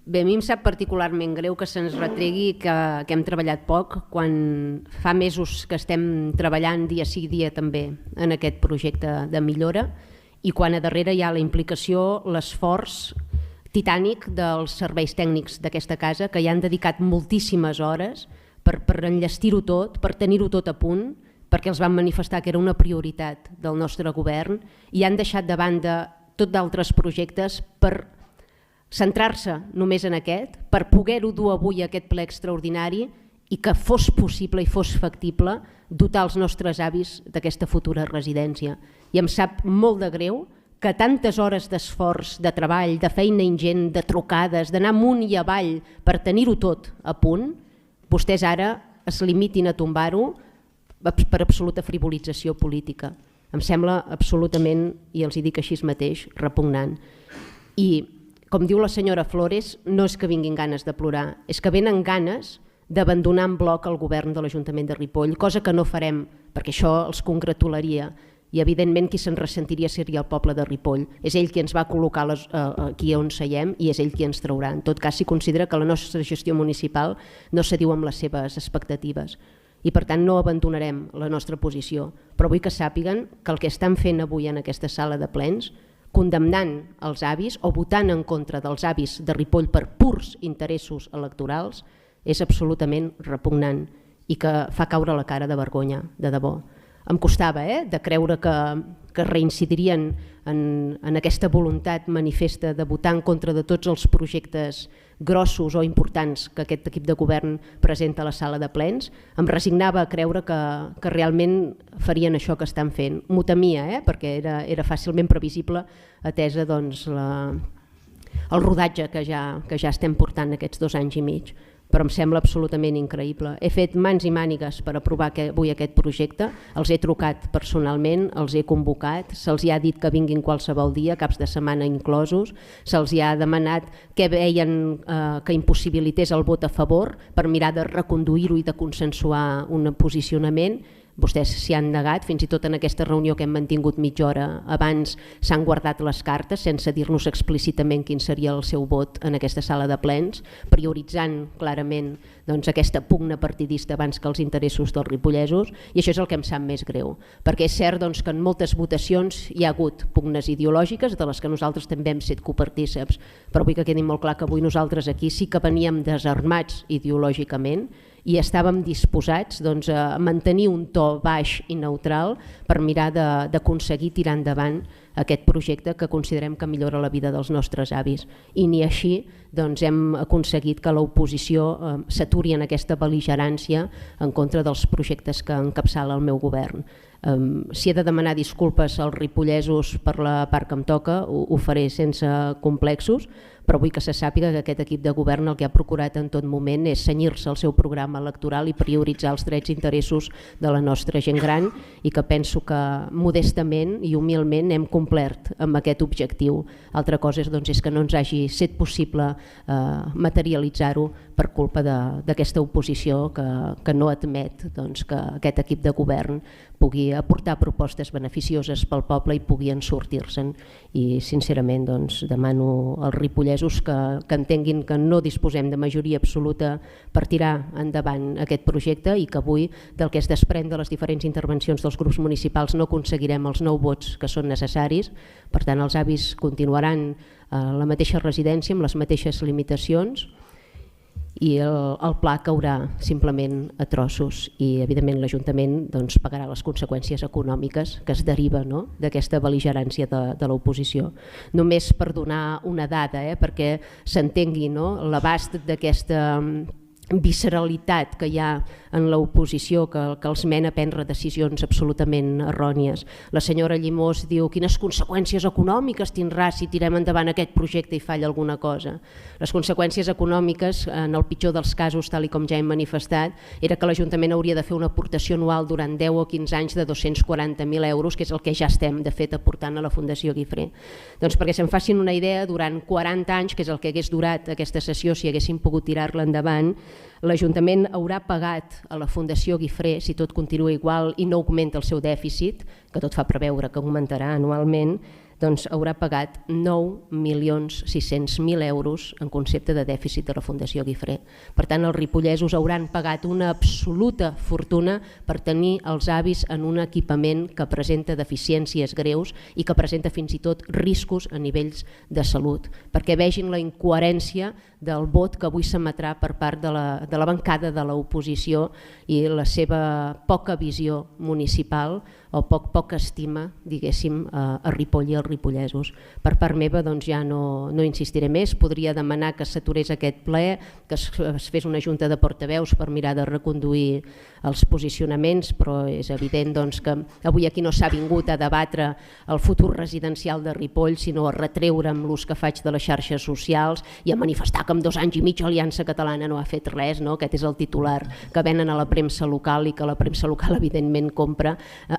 Bé, a mi em sap particularment greu que se'ns retregui que hem treballat poc quan fa mesos que estem treballant dia sí dia també en aquest projecte de millora i quan a darrere hi ha la implicació, l'esforç titànic dels serveis tècnics d'aquesta casa que hi han dedicat moltíssimes hores per enllestir-ho tot, per tenir-ho tot a punt, perquè els van manifestar que era una prioritat del nostre govern i han deixat de banda tot d'altres projectes per centrar-se només en aquest, per poder-ho dur avui a aquest ple extraordinari i que fos possible i fos factible dotar els nostres avis d'aquesta futura residència. I em sap molt de greu que tantes hores d'esforç, de treball, de feina ingent, de trucades, d'anar amunt i avall per tenir-ho tot a punt, vostès ara es limitin a tombar-ho per absoluta frivolització política. Em sembla absolutament, i els hi dic així mateix, repugnant. I com diu la senyora Flores, no és que vinguin ganes de plorar, és que venen ganes d'abandonar en bloc el govern de l'Ajuntament de Ripoll, cosa que no farem perquè això els congratularia i evidentment qui se'n ressentiria seria el poble de Ripoll. És ell qui ens va col·locar aquí on seiem i és ell qui ens traurà. En tot cas, si considera que la nostra gestió municipal no s'adiu amb les seves expectatives i per tant no abandonarem la nostra posició, però vull que sàpiguen que el que estan fent avui en aquesta sala de plens, condemnant els avis o votant en contra dels avis de Ripoll per purs interessos electorals, és absolutament repugnant i que fa caure la cara de vergonya, de debò. Em costava de creure que reincidirien en aquesta voluntat manifesta de votar en contra de tots els projectes grossos o importants que aquest equip de govern presenta a la sala de plens. Em resignava a creure que realment farien això que estan fent. M'ho temia, perquè era fàcilment previsible atesa el rodatge que ja estem portant aquests 2 anys i mig. Però em sembla absolutament increïble. He fet mans i mànigues per aprovar avui aquest projecte, els he trucat personalment, els he convocat, se'ls ha dit que vinguin qualsevol dia, caps de setmana inclosos, se'ls ha demanat què veien que impossibilités el vot a favor per mirar de reconduir-ho i de consensuar un posicionament. Vostès s'hi han negat, fins i tot en aquesta reunió que hem mantingut mitja hora abans s'han guardat les cartes sense dir-nos explícitament quin seria el seu vot en aquesta sala de plens, prioritzant clarament aquesta pugna partidista abans que els interessos dels ripollesos, i això és el que em sap més greu, perquè és cert que en moltes votacions hi ha hagut pugnes ideològiques de les que nosaltres també hem set copartíceps, però vull que quedi molt clar que avui nosaltres aquí sí que veníem desarmats ideològicament i estàvem disposats a mantenir un to baix i neutral per mirar d'aconseguir tirar endavant aquest projecte que considerem que millora la vida dels nostres avis. I ni així hem aconseguit que l'oposició s'aturi en aquesta bel·ligerància en contra dels projectes que encapçala el meu govern. Si he de demanar disculpes als ripollesos per la part que em toca, ho faré sense complexos, però vull que se sàpiga que aquest equip de govern el que ha procurat en tot moment és cenyir-se al seu programa electoral i prioritzar els drets i interessos de la nostra gent gran i que penso que modestament i humilment hem complert amb aquest objectiu. Altra cosa és que no ens hagi set possible materialitzar-ho per culpa d'aquesta oposició que no admet que aquest equip de govern pugui aportar propostes beneficioses pel poble i pugui sortir-se'n. I sincerament demano als ripollesos que entenguin que no disposem de majoria absoluta per tirar endavant aquest projecte i que avui del que es desprèn de les diferents intervencions dels grups municipals no aconseguirem els 9 vots que són necessaris. Per tant, els avis continuaran a la mateixa residència amb les mateixes limitacions i el pla caurà simplement a trossos i evidentment l'Ajuntament pagarà les conseqüències econòmiques que es deriven d'aquesta bel·ligerància de l'oposició. Només per donar una dada perquè s'entengui l'abast d'aquesta visceralitat que hi ha en l'oposició que els mena a prendre decisions absolutament errònies. La senyora Llimós diu quines conseqüències econòmiques tindrà si tirem endavant aquest projecte i falla alguna cosa. Les conseqüències econòmiques, en el pitjor dels casos, tal com ja hem manifestat, era que l'Ajuntament hauria de fer una aportació anual durant 10 o 15 anys de 240.000 euros, que és el que ja estem de fet aportant a la Fundació Guifré. Doncs perquè se'n facin una idea, durant 40 anys, que és el que hagués durat aquesta sessió si haguéssim pogut tirar-la endavant, l'Ajuntament haurà pagat a la Fundació Guifré, si tot continua igual i no augmenta el seu dèficit, que tot fa preveure que augmentarà anualment, doncs haurà pagat 9.600.000 euros en concepte de dèficit de la Fundació Guifré. Per tant, els ripollesos hauran pagat una absoluta fortuna per tenir els avis en un equipament que presenta deficiències greus i que presenta fins i tot riscos a nivells de salut, perquè vegin la incoherència del vot que avui s'emetrà per part de la bancada de l'oposició i la seva poca visió municipal o poca estima, diguéssim, a Ripoll i als ripollesos. Per part meva doncs, ja no insistiré més, podria demanar que s'aturés aquest ple, que es fes una junta de portaveus per mirar de reconduir els posicionaments, però és evident doncs, que avui aquí no s'ha vingut a debatre el futur residencial de Ripoll, sinó a retreure'm l'ús que faig de les xarxes socials i a manifestar que en 2 anys i mig Aliança Catalana no ha fet res, no? Aquest és el titular que venen a la premsa local i que la premsa local evidentment compra,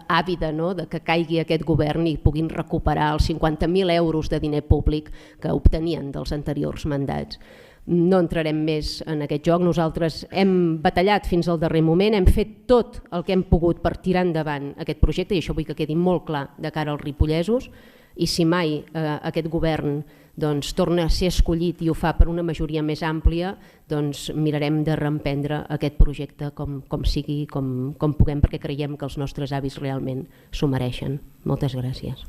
àvida, no? De que caigui aquest govern i puguin recuperar els 50.000 euros de diner públic que obtenien dels anteriors mandats. No entrarem més en aquest joc, nosaltres hem batallat fins al darrer moment, hem fet tot el que hem pogut per tirar endavant aquest projecte i això vull que quedi molt clar de cara als ripollesos, i si mai aquest govern doncs, torna a ser escollit i ho fa per una majoria més àmplia, doncs mirarem de reemprendre aquest projecte com sigui, com puguem, perquè creiem que els nostres avis realment s'ho mereixen. Moltes gràcies.